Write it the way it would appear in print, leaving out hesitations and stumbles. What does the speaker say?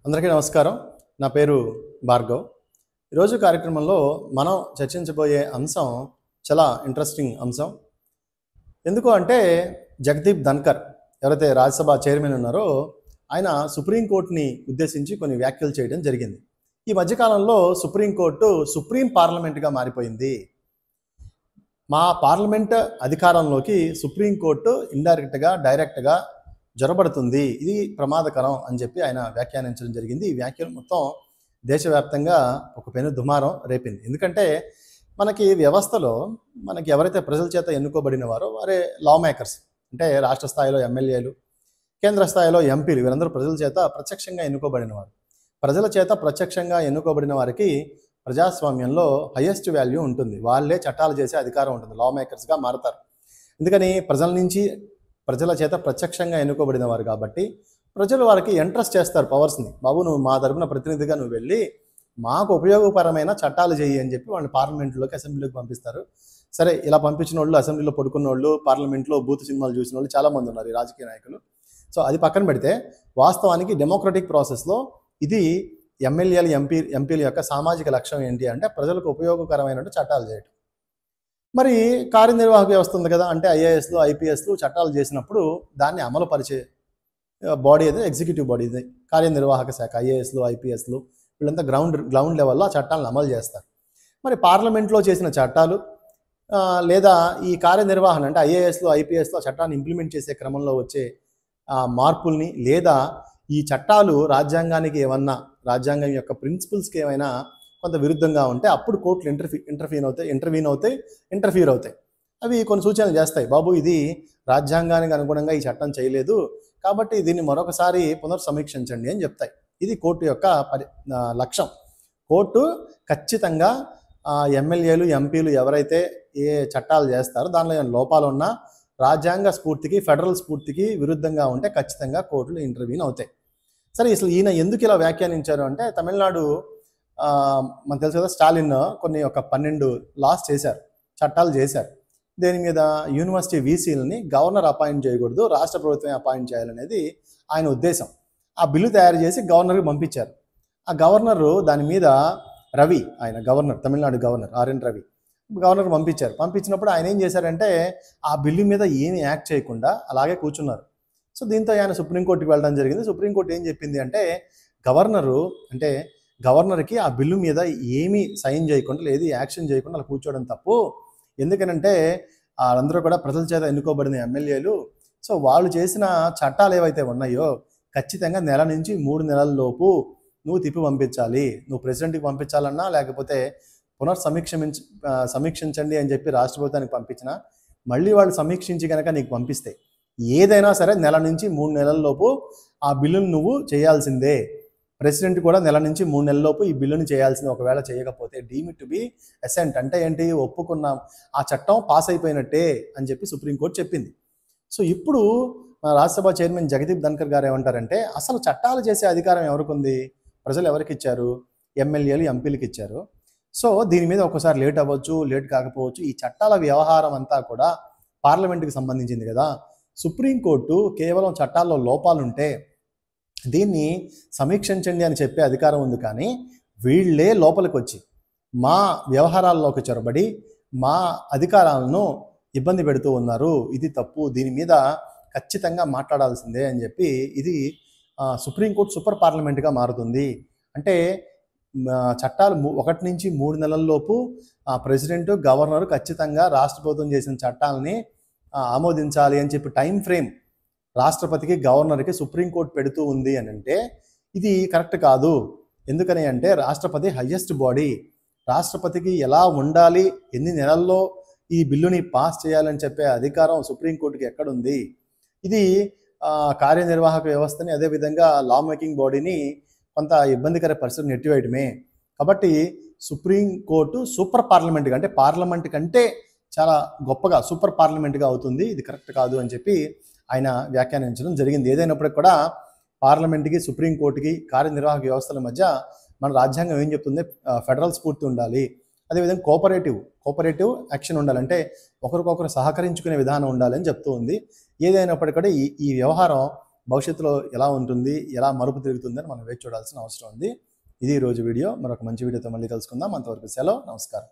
అందరికీ నమస్కారం. నా పేరు భార్గవ్. ఈరోజు కార్యక్రమంలో మనం చర్చించబోయే అంశం చాలా ఇంట్రెస్టింగ్ అంశం. ఎందుకు అంటే జగదీప్ ధన్కర్ ఎవరైతే రాజ్యసభ చైర్మన్ ఉన్నారో ఆయన సుప్రీంకోర్టుని ఉద్దేశించి కొన్ని వ్యాఖ్యలు చేయడం జరిగింది. ఈ మధ్యకాలంలో సుప్రీంకోర్టు సుప్రీం పార్లమెంట్గా మారిపోయింది. మా పార్లమెంట్ అధికారంలోకి సుప్రీంకోర్టు ఇండైరెక్ట్గా డైరెక్ట్గా జొరబడుతుంది, ఇది ప్రమాదకరం అని చెప్పి ఆయన వ్యాఖ్యానించడం జరిగింది. ఈ వ్యాఖ్యలు మొత్తం దేశవ్యాప్తంగా ఒక పెను దుమారం రేపింది. ఎందుకంటే మనకి వ్యవస్థలో మనకి ఎవరైతే ప్రజల చేత ఎన్నుకోబడిన వారో వారే లా మేకర్స్, అంటే రాష్ట్ర స్థాయిలో ఎమ్మెల్యేలు, కేంద్ర స్థాయిలో ఎంపీలు, వీరందరూ ప్రజల చేత ప్రత్యక్షంగా ఎన్నుకోబడిన వారు. ప్రజల చేత ప్రత్యక్షంగా ఎన్నుకోబడిన వారికి ప్రజాస్వామ్యంలో హయ్యెస్ట్ వాల్యూ ఉంటుంది. వాళ్ళే చట్టాలు చేసే అధికారం ఉంటుంది, లా మేకర్స్గా మారతారు. ఎందుకని ప్రజల చేత ప్రత్యక్షంగా ఎన్నుకోబడిన వారు కాబట్టి ప్రజలు వారికి ఎంట్రస్ట్ చేస్తారు పవర్స్ని. బాబు నువ్వు మా తరపున ప్రతినిధిగా నువ్వు వెళ్ళి మాకు ఉపయోగపరమైన చట్టాలు చేయి అని చెప్పి వాళ్ళని పార్లమెంట్లోకి అసెంబ్లీలోకి పంపిస్తారు. సరే, ఇలా పంపించిన వాళ్ళు, అసెంబ్లీలో పడుకున్న వాళ్ళు, పార్లమెంట్లో బూత్ సినిమాలు చూసిన వాళ్ళు చాలామంది ఉన్నారు ఈ రాజకీయ నాయకులు. సో అది పక్కన పెడితే వాస్తవానికి డెమోక్రటిక్ ప్రాసెస్లో ఇది ఎంపీల యొక్క సామాజిక లక్ష్యం ఏంటి అంటే ప్రజలకు ఉపయోగకరమైన చట్టాలు చేయడం. మరి కార్యనిర్వాహక వ్యవస్థ ఉంది కదా, అంటే ఐఏఎస్లు ఐపీఎస్లు చట్టాలు చేసినప్పుడు దాన్ని అమలు పరిచే బాడీ అయితే ఎగ్జిక్యూటివ్ బాడీ. ఇది కార్యనిర్వాహక శాఖ. ఐఏఎస్లు ఐపీఎస్లు వీళ్ళంతా గ్రౌండ్ లెవెల్లో ఆ చట్టాలను అమలు చేస్తారు. మరి పార్లమెంట్లో చేసిన చట్టాలు లేదా ఈ కార్యనిర్వహణ అంటే ఐఏఎస్లు ఐపీఎస్లు ఆ చట్టాన్ని ఇంప్లిమెంట్ చేసే క్రమంలో వచ్చే మార్పుల్ని, లేదా ఈ చట్టాలు రాజ్యాంగానికి ఏమన్నా, రాజ్యాంగం యొక్క ప్రిన్సిపల్స్కి ఏమైనా కొంత విరుద్ధంగా ఉంటే అప్పుడు కోర్టులు ఇంటర్ఫీర్ అవుతాయి. అవి కొన్ని సూచనలు చేస్తాయి. బాబు ఇది రాజ్యాంగానికి అనుగుణంగా ఈ చట్టం చేయలేదు కాబట్టి దీన్ని మరొకసారి పునర్సమీక్షించండి అని చెప్తాయి. ఇది కోర్టు యొక్క లక్ష్యం. కోర్టు ఖచ్చితంగా ఎమ్మెల్యేలు ఎంపీలు ఎవరైతే ఏ చట్టాలు చేస్తారో దానిలో ఏమైనా లోపాలు ఉన్నా, రాజ్యాంగ స్ఫూర్తికి ఫెడరల్ స్ఫూర్తికి విరుద్ధంగా ఉంటే ఖచ్చితంగా కోర్టులు ఇంటర్వ్యూన్ అవుతాయి. సరే, అసలు ఈయన ఎందుకు ఇలా వ్యాఖ్యానించారు అంటే తమిళనాడు మనకు తెలుసు కదా, స్టాలిన్ కొన్ని 12 లాస్ చేశారు, చట్టాలు చేశారు. దేని మీద? యూనివర్సిటీ వీసీలని గవర్నర్ అపాయింట్ చేయకూడదు, రాష్ట్ర ప్రభుత్వమే అపాయింట్ చేయాలనేది ఆయన ఉద్దేశం. ఆ బిల్లు తయారు చేసి గవర్నర్కి పంపించారు. ఆ గవర్నరు దాని మీద రవి, ఆయన governor, Tamil Nadu governor RN Ravi governor పంపించినప్పుడు ఆయన ఏం చేశారంటే ఆ బిల్లు మీద ఏమి యాక్ట్ చేయకుండా అలాగే కూర్చున్నారు. సో దీంతో ఆయన సుప్రీంకోర్టుకి వెళ్ళడం జరిగింది. సుప్రీంకోర్టు ఏం చెప్పింది అంటే గవర్నర్కి ఆ బిల్లు మీద ఏమీ సైన్ చేయకుండా, లేదు యాక్షన్ చేయకుండా అలా కూర్చోవడం తప్పు. ఎందుకనంటే వాళ్ళందరూ కూడా ప్రజల చేత ఎన్నుకోబడిన ఎమ్మెల్యేలు. సో వాళ్ళు చేసిన చట్టాలు ఏవైతే ఉన్నాయో ఖచ్చితంగా నెల నుంచి 3 నెలల లోపు నువ్వు తిప్పి పంపించాలి. నువ్వు ప్రెసిడెంట్కి పంపించాలన్నా, లేకపోతే సమీక్షించండి అని చెప్పి రాష్ట్ర ప్రభుత్వానికి పంపించినా, మళ్ళీ వాళ్ళు సమీక్షించి కనుక నీకు పంపిస్తే ఏదైనా సరే నెల నుంచి 3 నెలల లోపు ఆ బిల్లును నువ్వు చేయాల్సిందే. ప్రెసిడెంట్ కూడా నెల నుంచి 3 నెలలలోపు ఈ బిల్లుని చేయాల్సింది. ఒకవేళ చేయకపోతే deem it to be assent, అంటే ఏంటి, ఒప్పుకున్నాం, ఆ చట్టం పాస్ అయిపోయినట్టే అని చెప్పి సుప్రీంకోర్టు చెప్పింది. సో ఇప్పుడు రాజ్యసభ చైర్మన్ జగదీప్ ధన్కర్ గారు ఏమంటారంటే అసలు చట్టాలు చేసే అధికారం ఎవరికి ఉంది? ప్రజలు ఎవరికి ఇచ్చారు? ఎమ్మెల్యేలు ఎంపీలకు ఇచ్చారు. సో దీని మీద ఒక్కోసారి లేట్ అవ్వచ్చు, లేట్ కాకపోవచ్చు. ఈ చట్టాల వ్యవహారం అంతా కూడా పార్లమెంటుకి సంబంధించింది కదా. సుప్రీంకోర్టు కేవలం చట్టాల్లో లోపాలుంటే దీన్ని సమీక్షించండి అని చెప్పే అధికారం ఉంది. కానీ వీళ్ళే లోపలికి వచ్చి మా వ్యవహారాల్లోకి చొరబడి మా అధికారాలను ఇబ్బంది పెడుతూ ఉన్నారు. ఇది తప్పు, దీని మీద ఖచ్చితంగా మాట్లాడాల్సిందే అని చెప్పి ఇది సుప్రీంకోర్టు సూపర్ పార్లమెంట్గా మారుతుంది. అంటే చట్టాలు 1 నుంచి 3 నెలల్లోపు ప్రెసిడెంట్, గవర్నర్ ఖచ్చితంగా రాష్ట్ర ప్రభుత్వం చేసిన చట్టాలని ఆమోదించాలి అని చెప్పి టైం ఫ్రేమ్ రాష్ట్రపతికి, గవర్నర్కి సుప్రీంకోర్టు పెడుతూ ఉంది అని అంటే ఇది కరెక్ట్ కాదు. ఎందుకని అంటే రాష్ట్రపతి హయ్యెస్ట్ బాడీ. రాష్ట్రపతికి ఎలా ఉండాలి, ఎన్ని నెలల్లో ఈ బిల్లుని పాస్ చేయాలని చెప్పే అధికారం సుప్రీంకోర్టుకి ఎక్కడుంది? ఇది కార్యనిర్వాహక వ్యవస్థని, అదేవిధంగా లా మేకింగ్ బాడీని కొంత ఇబ్బందికర పరిస్థితిని నెట్టివేయడమే. కాబట్టి సుప్రీంకోర్టు సూపర్ పార్లమెంట్గా, అంటే పార్లమెంట్ కంటే చాలా గొప్పగా సూపర్ పార్లమెంట్గా అవుతుంది. ఇది కరెక్ట్ కాదు అని చెప్పి ఆయన వ్యాఖ్యానించడం జరిగింది. ఏదైనప్పటికీ కూడా పార్లమెంట్కి, సుప్రీంకోర్టుకి, కార్యనిర్వాహక వ్యవస్థల మధ్య మన రాజ్యాంగం ఏం చెప్తుంది? ఫెడరల్ స్ఫూర్తి ఉండాలి, అదేవిధంగా కోఆపరేటివ్ యాక్షన్ ఉండాలి, అంటే ఒకరికొకరు సహకరించుకునే విధానం ఉండాలని చెప్తూ ఉంది. ఏదైనప్పటికీ ఈ వ్యవహారం భవిష్యత్తులో ఎలా ఉంటుంది, ఎలా మలుపు తిరుగుతుందని మనం వేచి చూడాల్సిన అవసరం ఉంది. ఇది ఈరోజు వీడియో. మరొక మంచి వీడియోతో మళ్ళీ కలుసుకుందాం. అంతవరకు సెలవు. నమస్కారం.